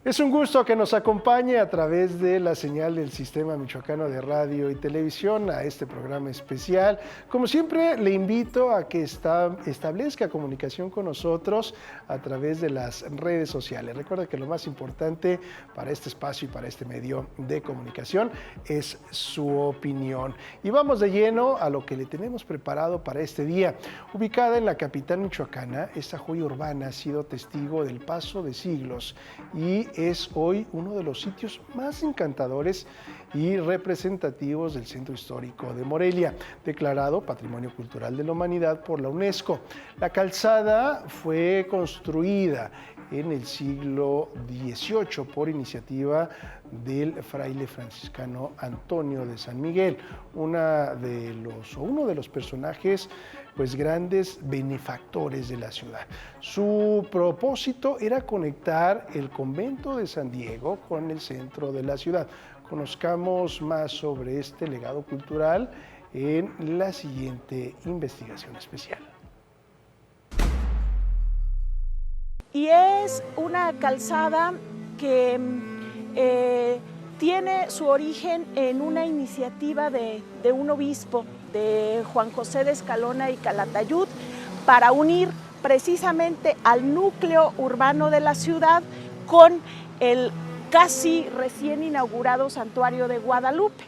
Es un gusto que nos acompañe a través de la señal del Sistema Michoacano de Radio y Televisión a este programa especial. Como siempre, le invito a que establezca comunicación con nosotros a través de las redes sociales. Recuerda que lo más importante para este espacio y para este medio de comunicación es su opinión. Y vamos de lleno a lo que le tenemos preparado para este día. Ubicada en la capital michoacana, esta joya urbana ha sido testigo del paso de siglos y es hoy uno de los sitios más encantadores y representativos del Centro Histórico de Morelia, declarado Patrimonio Cultural de la Humanidad por la UNESCO. La calzada fue construida en el siglo XVIII por iniciativa del fraile franciscano Antonio de San Miguel, uno de los personajes grandes benefactores de la ciudad. Su propósito era conectar el convento de San Diego con el centro de la ciudad. Conozcamos más sobre este legado cultural en la siguiente investigación especial. Y es una calzada que tiene su origen en una iniciativa de un obispo, de Juan José de Escalona y Calatayud, para unir precisamente al núcleo urbano de la ciudad con el casi recién inaugurado Santuario de Guadalupe.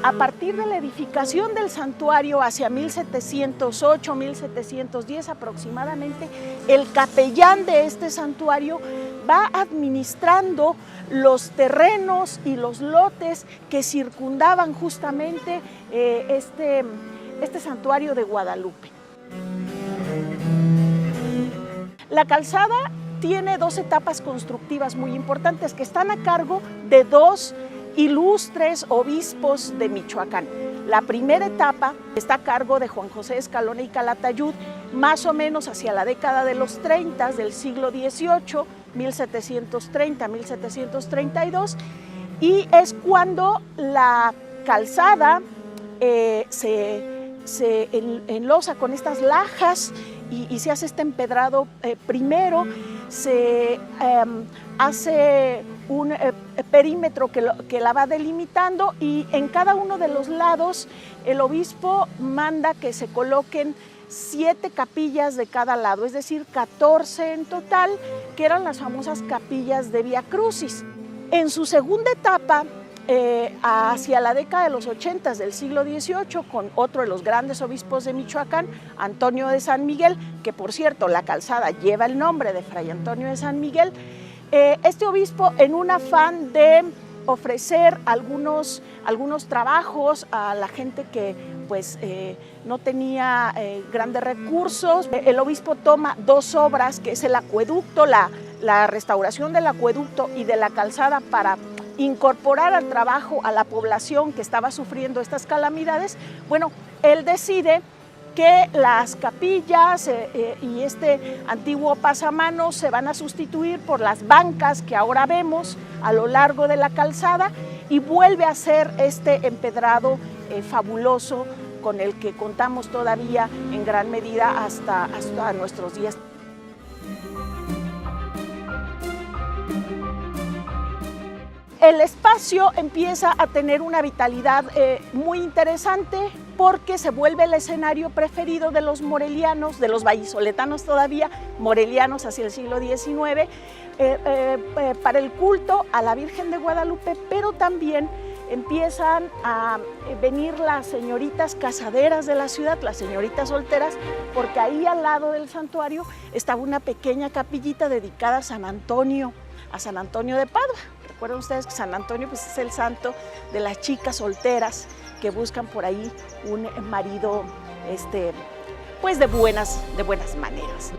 A partir de la edificación del santuario hacia 1708, 1710 aproximadamente, el capellán de este santuario va administrando los terrenos y los lotes que circundaban justamente este santuario de Guadalupe. La calzada tiene dos etapas constructivas muy importantes que están a cargo de dos ilustres obispos de Michoacán. La primera etapa está a cargo de Juan José Escalona y Calatayud, más o menos hacia la década de los 30 del siglo XVIII, 1730-1732, y es cuando la calzada se enlosa con estas lajas y se hace este empedrado primero, se hace un perímetro que la va delimitando, y en cada uno de los lados el obispo manda que se coloquen 7 capillas de cada lado, es decir, 14 en total, que eran las famosas capillas de Vía Crucis. En su segunda etapa, hacia la década de los 80 del siglo XVIII, con otro de los grandes obispos de Michoacán, Antonio de San Miguel, que por cierto la calzada lleva el nombre de Fray Antonio de San Miguel, este obispo, en un afán de ofrecer algunos trabajos a la gente que no tenía grandes recursos, el obispo toma dos obras, que es el acueducto, la restauración del acueducto y de la calzada, para incorporar al trabajo a la población que estaba sufriendo estas calamidades. Bueno, él decide que las capillas y este antiguo pasamanos se van a sustituir por las bancas que ahora vemos a lo largo de la calzada, y vuelve a ser este empedrado fabuloso con el que contamos todavía en gran medida hasta nuestros días. El espacio empieza a tener una vitalidad muy interesante, porque se vuelve el escenario preferido de los morelianos, de los vallisoletanos todavía, morelianos hacia el siglo XIX, para el culto a la Virgen de Guadalupe, pero también empiezan a venir las señoritas casaderas de la ciudad, las señoritas solteras, porque ahí al lado del santuario estaba una pequeña capillita dedicada a San Antonio de Padua. Recuerden ustedes que San Antonio es el santo de las chicas solteras que buscan por ahí un marido de buenas maneras.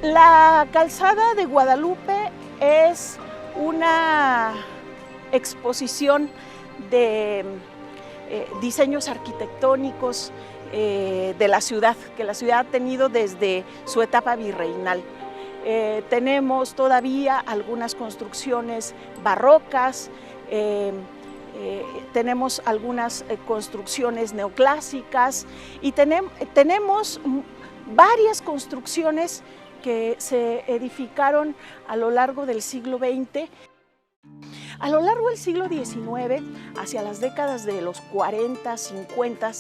La calzada de Guadalupe es una exposición de diseños arquitectónicos de la ciudad, que la ciudad ha tenido desde su etapa virreinal. Tenemos todavía algunas construcciones barrocas, tenemos algunas construcciones neoclásicas, y tenemos varias construcciones que se edificaron a lo largo del siglo XX. A lo largo del siglo XIX, hacia las décadas de los 40, 50,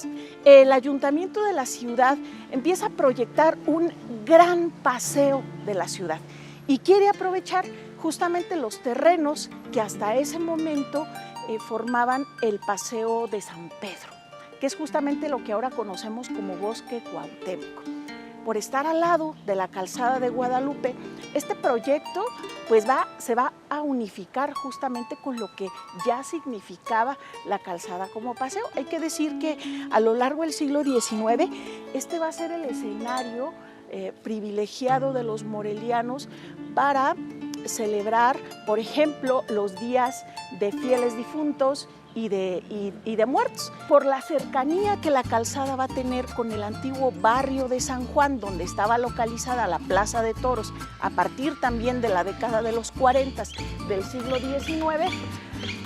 el ayuntamiento de la ciudad empieza a proyectar un gran paseo de la ciudad y quiere aprovechar justamente los terrenos que hasta ese momento formaban el Paseo de San Pedro, que es justamente lo que ahora conocemos como Bosque Cuauhtémoc. Por estar al lado de la calzada de Guadalupe, este proyecto pues se va a unificar justamente con lo que ya significaba la calzada como paseo. Hay que decir que a lo largo del siglo XIX, este va a ser el escenario privilegiado de los morelianos para celebrar, por ejemplo, los días de fieles difuntos y de muertos, por la cercanía que la calzada va a tener con el antiguo barrio de San Juan, donde estaba localizada la Plaza de Toros, a partir también de la década de los 40 del siglo XIX,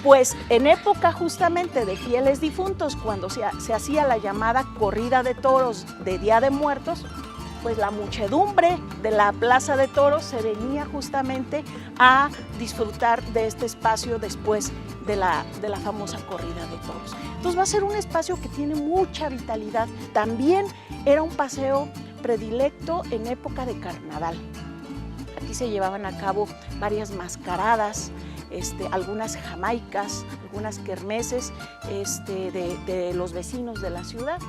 pues en época justamente de fieles difuntos, cuando se hacía la llamada corrida de toros de Día de Muertos, pues la muchedumbre de la Plaza de Toros se venía justamente a disfrutar de este espacio después de la famosa corrida de toros. Entonces va a ser un espacio que tiene mucha vitalidad. También era un paseo predilecto en época de carnaval. Aquí se llevaban a cabo varias mascaradas, algunas jamaicas, algunas kermeses de los vecinos de la ciudad.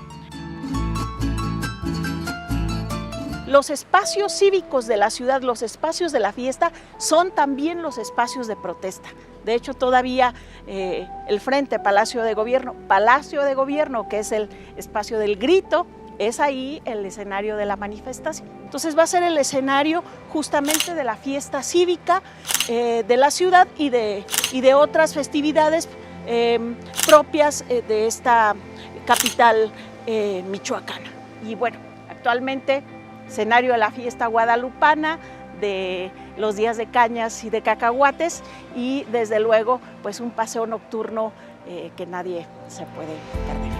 Los espacios cívicos de la ciudad, los espacios de la fiesta, son también los espacios de protesta. De hecho, todavía el frente Palacio de Gobierno, que es el espacio del grito, es ahí el escenario de la manifestación. Entonces va a ser el escenario justamente de la fiesta cívica de la ciudad y de otras festividades propias de esta capital michoacana. Y bueno, actualmente escenario de la fiesta guadalupana, de los días de cañas y de cacahuates y desde luego pues un paseo nocturno que nadie se puede perder.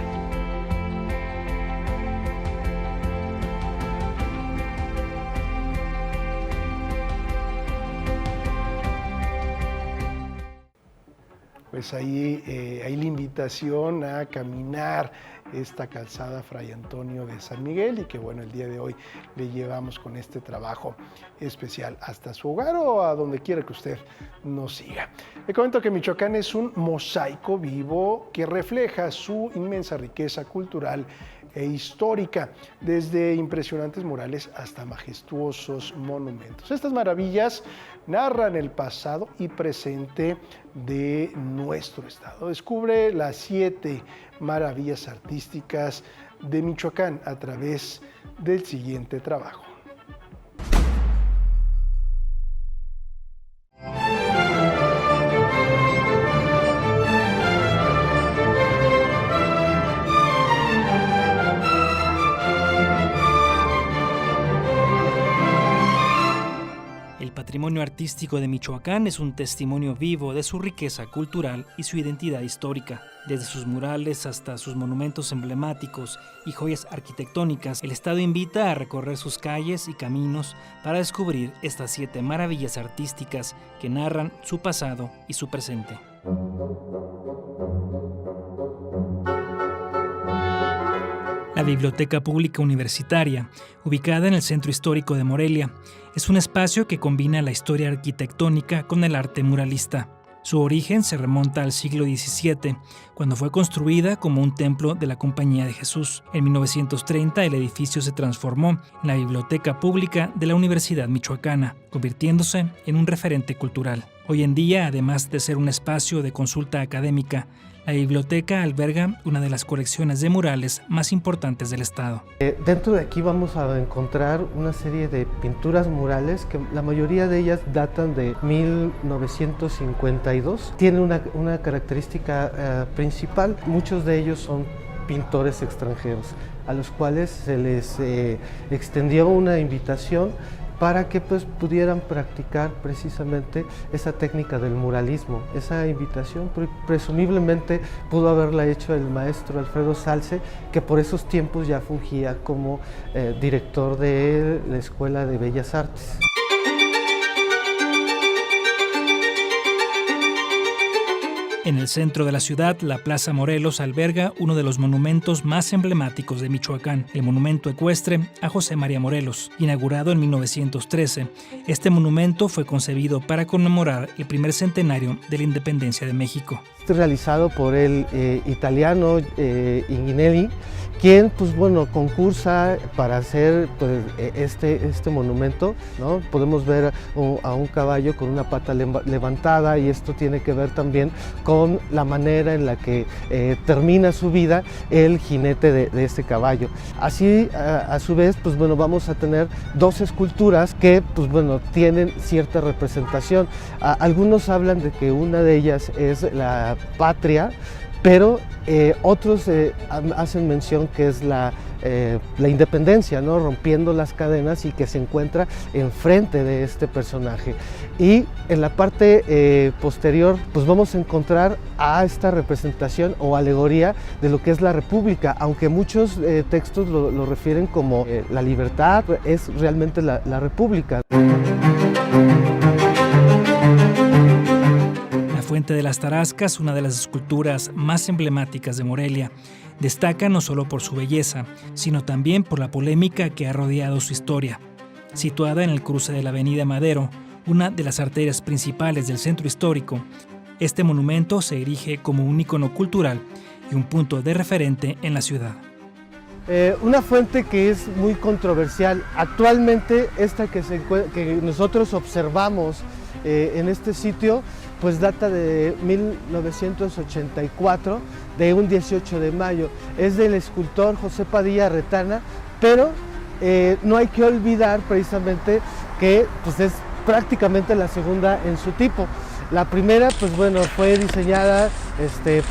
Pues ahí hay la invitación a caminar esta calzada Fray Antonio de San Miguel y que bueno, el día de hoy le llevamos con este trabajo especial hasta su hogar o a donde quiera que usted nos siga. Le comento que Michoacán es un mosaico vivo que refleja su inmensa riqueza cultural e histórica, desde impresionantes murales hasta majestuosos monumentos. Estas maravillas narran el pasado y presente de nuestro estado. Descubre las 7 maravillas artísticas de Michoacán a través del siguiente trabajo. El patrimonio artístico de Michoacán es un testimonio vivo de su riqueza cultural y su identidad histórica. Desde sus murales hasta sus monumentos emblemáticos y joyas arquitectónicas, el Estado invita a recorrer sus calles y caminos para descubrir estas 7 maravillas artísticas que narran su pasado y su presente. La Biblioteca Pública Universitaria, ubicada en el Centro Histórico de Morelia, es un espacio que combina la historia arquitectónica con el arte muralista. Su origen se remonta al siglo XVII, cuando fue construida como un templo de la Compañía de Jesús. En 1930 el edificio se transformó en la Biblioteca Pública de la Universidad Michoacana, convirtiéndose en un referente cultural. Hoy en día, además de ser un espacio de consulta académica, la biblioteca alberga una de las colecciones de murales más importantes del estado. Dentro de aquí vamos a encontrar una serie de pinturas murales que la mayoría de ellas datan de 1952. Tiene una característica principal, muchos de ellos son pintores extranjeros, a los cuales se les extendió una invitación para que pues pudieran practicar precisamente esa técnica del muralismo. Esa invitación presumiblemente pudo haberla hecho el maestro Alfredo Salce, que por esos tiempos ya fungía como director de la Escuela de Bellas Artes. En el centro de la ciudad, la Plaza Morelos alberga uno de los monumentos más emblemáticos de Michoacán, el monumento ecuestre a José María Morelos. Inaugurado en 1913, este monumento fue concebido para conmemorar el primer centenario de la independencia de México. Realizado por el italiano Inginelli, quien pues bueno concursa para hacer pues, este monumento, ¿no? Podemos ver a un caballo con una pata levantada, y esto tiene que ver también con la manera en la que termina su vida el jinete de este caballo. Así a su vez pues bueno vamos a tener dos esculturas que pues bueno tienen cierta representación. Algunos hablan de que una de ellas es la patria, pero otros hacen mención que es la independencia, ¿no? Rompiendo las cadenas, y que se encuentra enfrente de este personaje. Y en la parte posterior pues vamos a encontrar a esta representación o alegoría de lo que es la República, aunque muchos textos lo refieren como la libertad, es realmente la República. La Fuente de las Tarascas, una de las esculturas más emblemáticas de Morelia, destaca no solo por su belleza, sino también por la polémica que ha rodeado su historia. Situada en el cruce de la Avenida Madero, una de las arterias principales del centro histórico, este monumento se erige como un ícono cultural y un punto de referente en la ciudad. Una fuente que es muy controversial. Actualmente esta que nosotros observamos en este sitio pues data de 1984, de un 18 de mayo. Es del escultor José Padilla Retana, pero no hay que olvidar precisamente que pues, es prácticamente la segunda en su tipo. La primera, pues bueno, fue diseñada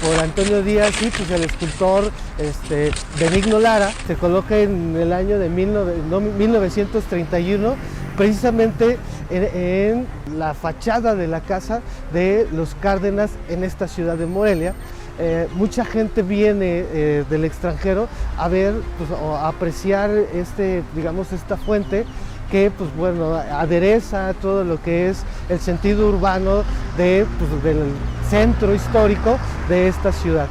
por Antonio Díaz, y pues el escultor Benigno Lara. Se coloca en el año de 1931, precisamente en la fachada de la casa de los Cárdenas en esta ciudad de Morelia. Mucha gente viene del extranjero a ver pues, o a apreciar esta fuente, que pues bueno adereza todo lo que es el sentido urbano del centro histórico de esta ciudad.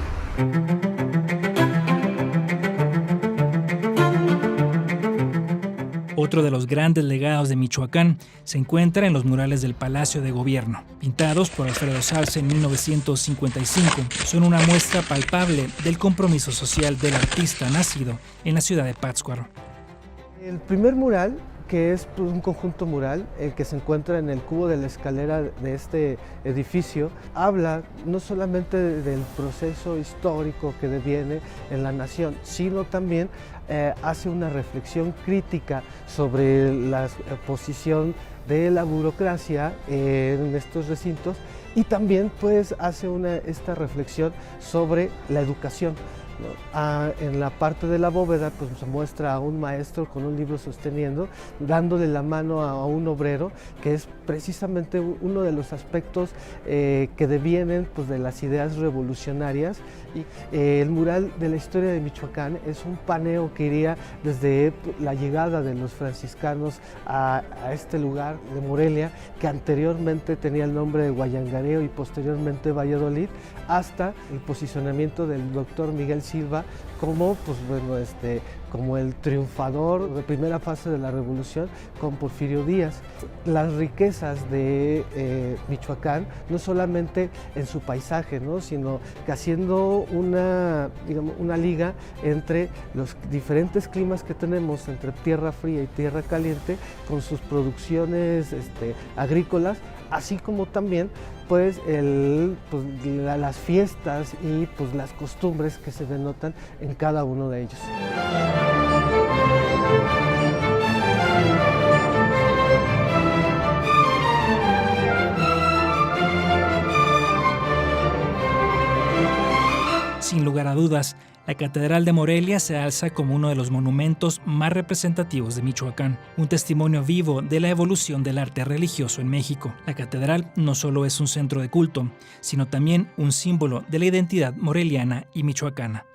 Otro de los grandes legados de Michoacán se encuentra en los murales del Palacio de Gobierno, pintados por Alfredo Salce en 1955. Son una muestra palpable del compromiso social del artista nacido en la ciudad de Pátzcuaro. El primer mural, que es pues, un conjunto mural que se encuentra en el cubo de la escalera de este edificio, habla no solamente del proceso histórico que deviene en la nación, sino también hace una reflexión crítica sobre la posición de la burocracia en estos recintos, y también pues hace esta reflexión sobre la educación. En la parte de la bóveda pues se muestra a un maestro con un libro sosteniendo, dándole la mano a un obrero, que es precisamente uno de los aspectos que devienen pues, de las ideas revolucionarias. Y el mural de la historia de Michoacán es un paneo que iría desde la llegada de los franciscanos a este lugar de Morelia, que anteriormente tenía el nombre de Guayangareo y posteriormente Valladolid, hasta el posicionamiento del doctor Miguel Silva como, pues, bueno, como el triunfador de primera fase de la revolución con Porfirio Díaz. Las riquezas de Michoacán, no solamente en su paisaje, ¿no? Sino que haciendo una liga entre los diferentes climas que tenemos, entre tierra fría y tierra caliente, con sus producciones agrícolas, así como también pues, las fiestas y pues, las costumbres que se denotan en cada uno de ellos. Sin lugar a dudas, La Catedral de Morelia se alza como uno de los monumentos más representativos de Michoacán, un testimonio vivo de la evolución del arte religioso en México. La catedral no solo es un centro de culto, sino también un símbolo de la identidad moreliana y michoacana.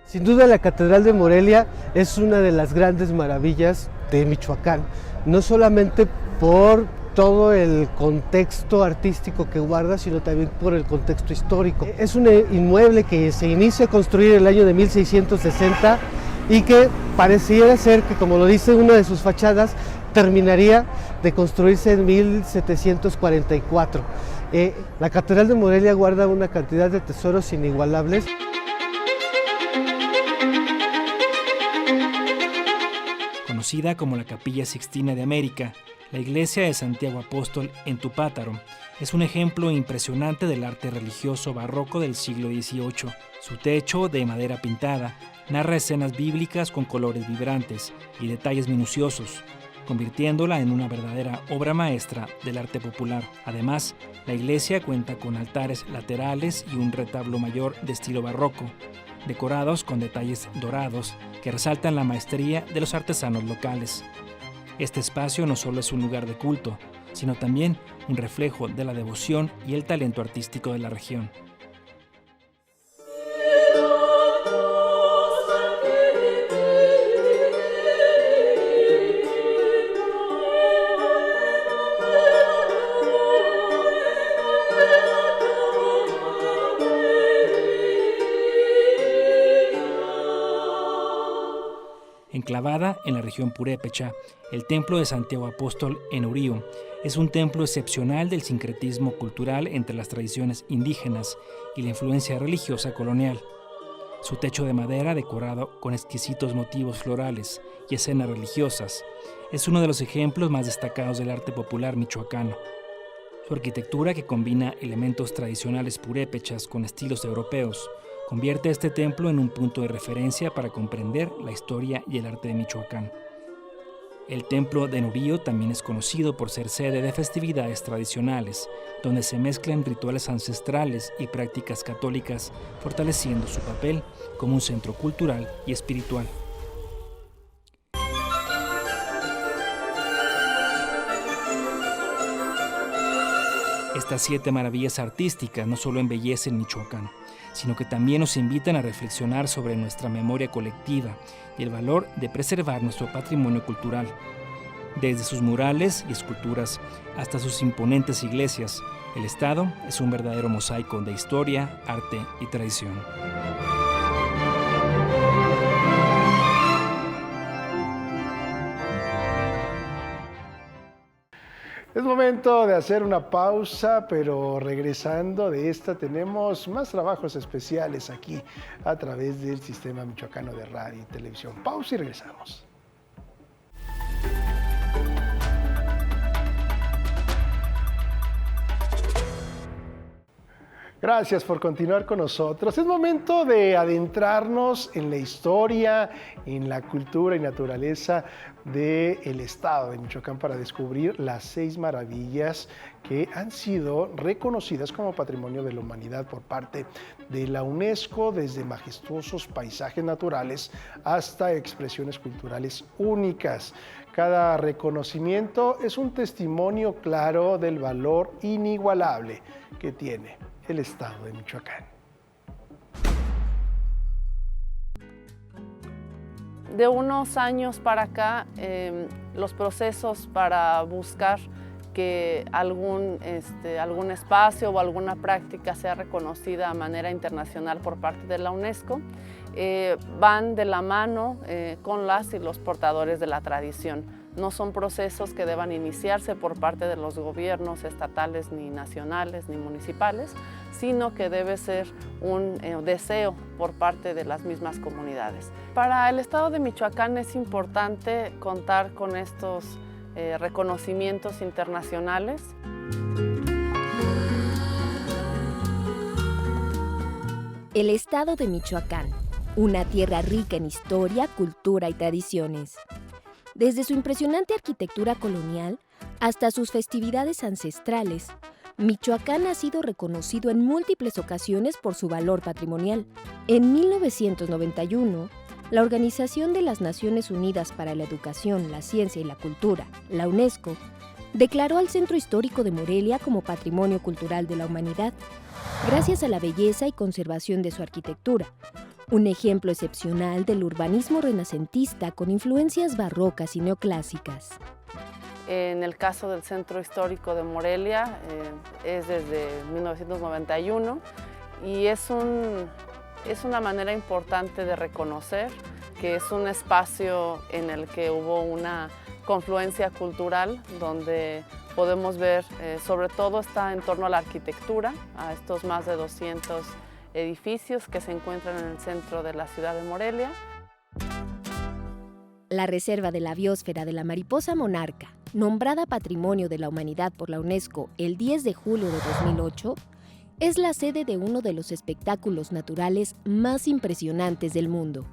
Sin duda la Catedral de Morelia es una de las grandes maravillas de Michoacán, no solamente por todo el contexto artístico que guarda, sino también por el contexto histórico. Es un inmueble que se inicia a construir en el año de 1660 y que pareciera ser que, como lo dice una de sus fachadas, terminaría de construirse en 1744. La Catedral de Morelia guarda una cantidad de tesoros inigualables. Conocida como la Capilla Sixtina de América, la iglesia de Santiago Apóstol en Tupátaro es un ejemplo impresionante del arte religioso barroco del siglo XVIII. Su techo, de madera pintada, narra escenas bíblicas con colores vibrantes y detalles minuciosos, convirtiéndola en una verdadera obra maestra del arte popular. Además, la iglesia cuenta con altares laterales y un retablo mayor de estilo barroco, decorados con detalles dorados que resaltan la maestría de los artesanos locales. Este espacio no solo es un lugar de culto, sino también un reflejo de la devoción y el talento artístico de la región. Enclavada en la región purépecha, el Templo de Santiago Apóstol en Urío es un templo excepcional del sincretismo cultural entre las tradiciones indígenas y la influencia religiosa colonial. Su techo de madera, decorado con exquisitos motivos florales y escenas religiosas, es uno de los ejemplos más destacados del arte popular michoacano. Su arquitectura, que combina elementos tradicionales purépechas con estilos europeos, convierte a este templo en un punto de referencia para comprender la historia y el arte de Michoacán. El templo de Nurío también es conocido por ser sede de festividades tradicionales, donde se mezclan rituales ancestrales y prácticas católicas, fortaleciendo su papel como un centro cultural y espiritual. Estas 7 maravillas artísticas no solo embellecen Michoacán, sino que también nos invitan a reflexionar sobre nuestra memoria colectiva y el valor de preservar nuestro patrimonio cultural. Desde sus murales y esculturas hasta sus imponentes iglesias, el Estado es un verdadero mosaico de historia, arte y tradición. Es momento de hacer una pausa, pero regresando de esta tenemos más trabajos especiales aquí a través del Sistema Michoacano de Radio y Televisión. Pausa y regresamos. Gracias por continuar con nosotros. Es momento de adentrarnos en la historia, en la cultura y naturaleza del estado de Michoacán para descubrir las 6 maravillas que han sido reconocidas como Patrimonio de la Humanidad por parte de la UNESCO, desde majestuosos paisajes naturales hasta expresiones culturales únicas. Cada reconocimiento es un testimonio claro del valor inigualable que tiene el estado de Michoacán. De unos años para acá, los procesos para buscar que algún espacio o alguna práctica sea reconocida de manera internacional por parte de la UNESCO, van de la mano con las y los portadores de la tradición. No son procesos que deban iniciarse por parte de los gobiernos estatales, ni nacionales, ni municipales, sino que debe ser un deseo por parte de las mismas comunidades. Para el estado de Michoacán es importante contar con estos reconocimientos internacionales. El estado de Michoacán, una tierra rica en historia, cultura y tradiciones. Desde su impresionante arquitectura colonial hasta sus festividades ancestrales, Michoacán ha sido reconocido en múltiples ocasiones por su valor patrimonial. En 1991, la Organización de las Naciones Unidas para la Educación, la Ciencia y la Cultura, la UNESCO, declaró al Centro Histórico de Morelia como Patrimonio Cultural de la Humanidad, gracias a la belleza y conservación de su arquitectura, un ejemplo excepcional del urbanismo renacentista con influencias barrocas y neoclásicas. En el caso del Centro Histórico de Morelia, es desde 1991 y es una manera importante de reconocer que es un espacio en el que hubo una confluencia cultural donde podemos ver, sobre todo está en torno a la arquitectura, a estos más de 200 edificios que se encuentran en el centro de la ciudad de Morelia. La Reserva de la Biosfera de la Mariposa Monarca, nombrada Patrimonio de la Humanidad por la UNESCO el 10 de julio de 2008, es la sede de uno de los espectáculos naturales más impresionantes del mundo.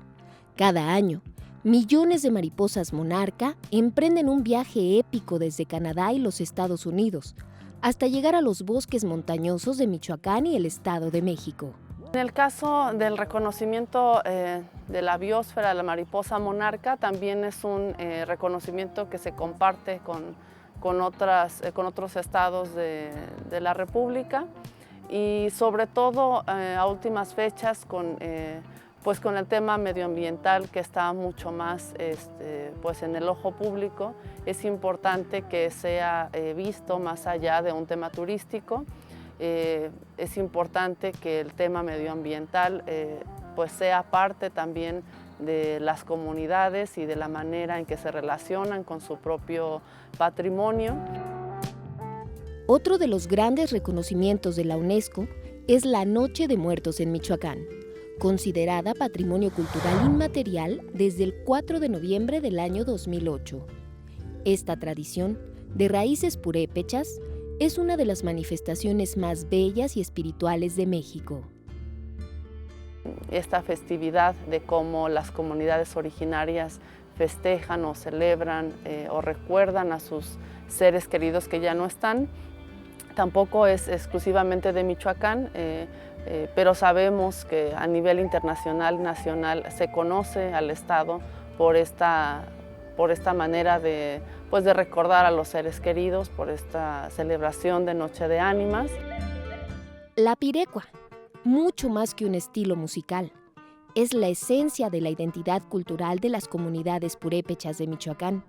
Cada año, millones de mariposas monarca emprenden un viaje épico desde Canadá y los Estados Unidos, hasta llegar a los bosques montañosos de Michoacán y el Estado de México. En el caso del reconocimiento de la biosfera de la mariposa monarca, también es un reconocimiento que se comparte con otros estados de la República y sobre todo a últimas fechas con el tema medioambiental que está mucho más en el ojo público. Es importante que sea visto más allá de un tema turístico. Es importante que el tema medioambiental sea parte también de las comunidades y de la manera en que se relacionan con su propio patrimonio. Otro de los grandes reconocimientos de la UNESCO es la Noche de Muertos en Michoacán, considerada Patrimonio Cultural Inmaterial desde el 4 de noviembre del año 2008. Esta tradición, de raíces purépechas, es una de las manifestaciones más bellas y espirituales de México. Esta festividad de cómo las comunidades originarias festejan o celebran o recuerdan a sus seres queridos que ya no están, tampoco es exclusivamente de Michoacán, pero sabemos que a nivel internacional, nacional, se conoce al Estado por esta manera de recordar a los seres queridos, por esta celebración de Noche de Ánimas. La pirecua, mucho más que un estilo musical, es la esencia de la identidad cultural de las comunidades purépechas de Michoacán.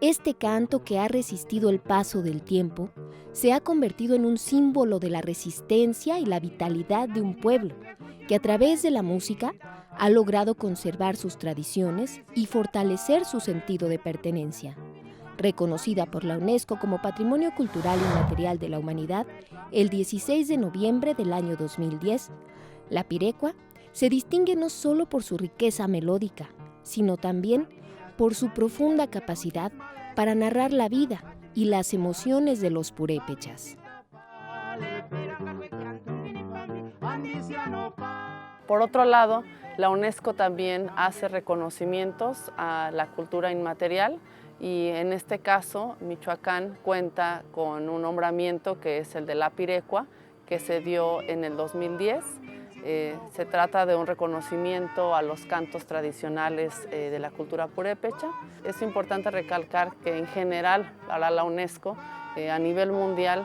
Este canto, que ha resistido el paso del tiempo, se ha convertido en un símbolo de la resistencia y la vitalidad de un pueblo, que a través de la música ha logrado conservar sus tradiciones y fortalecer su sentido de pertenencia. Reconocida por la UNESCO como Patrimonio Cultural Inmaterial de la Humanidad el 16 de noviembre del año 2010, la pirecua se distingue no solo por su riqueza melódica, sino también por su profunda capacidad para narrar la vida y las emociones de los purépechas. Por otro lado, la UNESCO también hace reconocimientos a la cultura inmaterial y en este caso Michoacán cuenta con un nombramiento que es el de la pirecua, que se dio en el 2010. Se trata de un reconocimiento a los cantos tradicionales de la cultura purépecha. Es importante recalcar que en general para la UNESCO a nivel mundial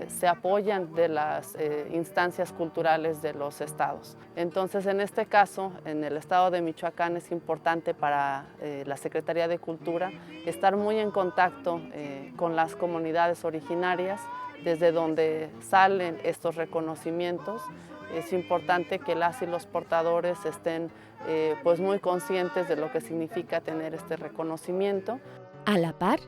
se apoyan de las instancias culturales de los estados. Entonces, en este caso, en el estado de Michoacán es importante para la Secretaría de Cultura estar muy en contacto con las comunidades originarias, desde donde salen estos reconocimientos. Es importante que las y los portadores estén muy conscientes de lo que significa tener este reconocimiento. A la par,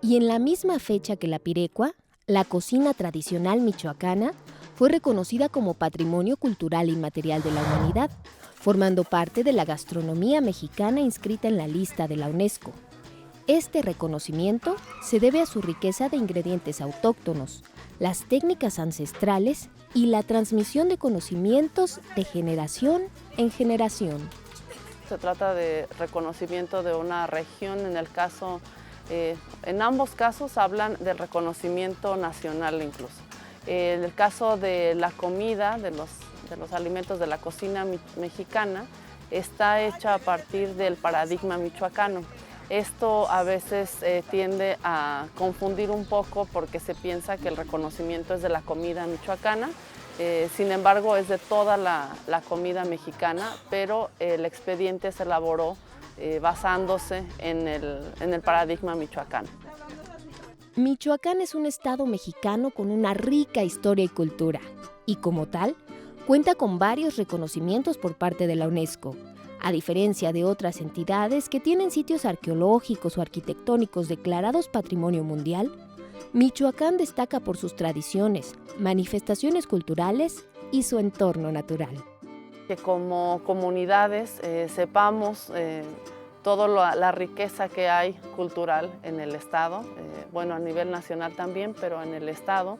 y en la misma fecha que la pirecua, la cocina tradicional michoacana fue reconocida como Patrimonio Cultural Inmaterial de la Humanidad, formando parte de la gastronomía mexicana inscrita en la lista de la UNESCO. Este reconocimiento se debe a su riqueza de ingredientes autóctonos, las técnicas ancestrales y la transmisión de conocimientos de generación en generación. Se trata de reconocimiento de una región, en ambos casos hablan del reconocimiento nacional incluso. En el caso de la comida, de los alimentos de la cocina mexicana, está hecha a partir del paradigma michoacano. Esto a veces tiende a confundir un poco porque se piensa que el reconocimiento es de la comida michoacana, sin embargo es de toda la comida mexicana, pero el expediente se elaboró basándose en el paradigma michoacano. Michoacán es un estado mexicano con una rica historia y cultura, y como tal, cuenta con varios reconocimientos por parte de la UNESCO, a diferencia de otras entidades que tienen sitios arqueológicos o arquitectónicos declarados Patrimonio Mundial. Michoacán destaca por sus tradiciones, manifestaciones culturales y su entorno natural. Que como comunidades sepamos toda la riqueza que hay cultural en el estado, bueno, a nivel nacional también, pero en el estado.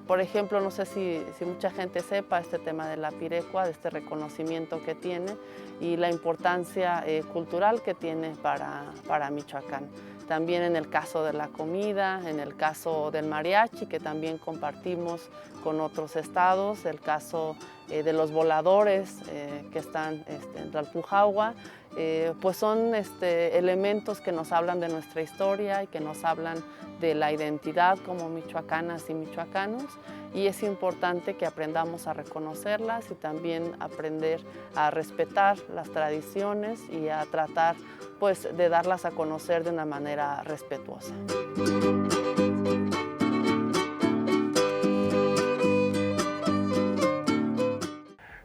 Por ejemplo, no sé si mucha gente sepa este tema de la pirecua, de este reconocimiento que tiene y la importancia cultural que tiene para Michoacán. También en el caso de la comida, en el caso del mariachi, que también compartimos con otros estados, el caso de los voladores que están en Tlalpujahua, pues son elementos que nos hablan de nuestra historia y que nos hablan de la identidad como michoacanas y michoacanos, y es importante que aprendamos a reconocerlas y también aprender a respetar las tradiciones y a tratar pues de darlas a conocer de una manera respetuosa.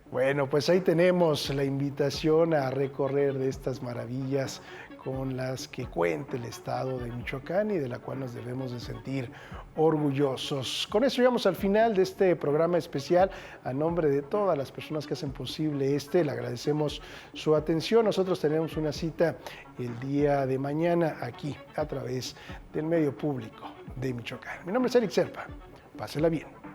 Bueno, pues ahí tenemos la invitación a recorrer de estas maravillas con las que cuenta el estado de Michoacán y de la cual nos debemos de sentir orgullosos. Con eso llegamos al final de este programa especial. A nombre de todas las personas que hacen posible le agradecemos su atención. Nosotros tenemos una cita el día de mañana aquí a través del medio público de Michoacán. Mi nombre es Eric Serpa. Pásela bien.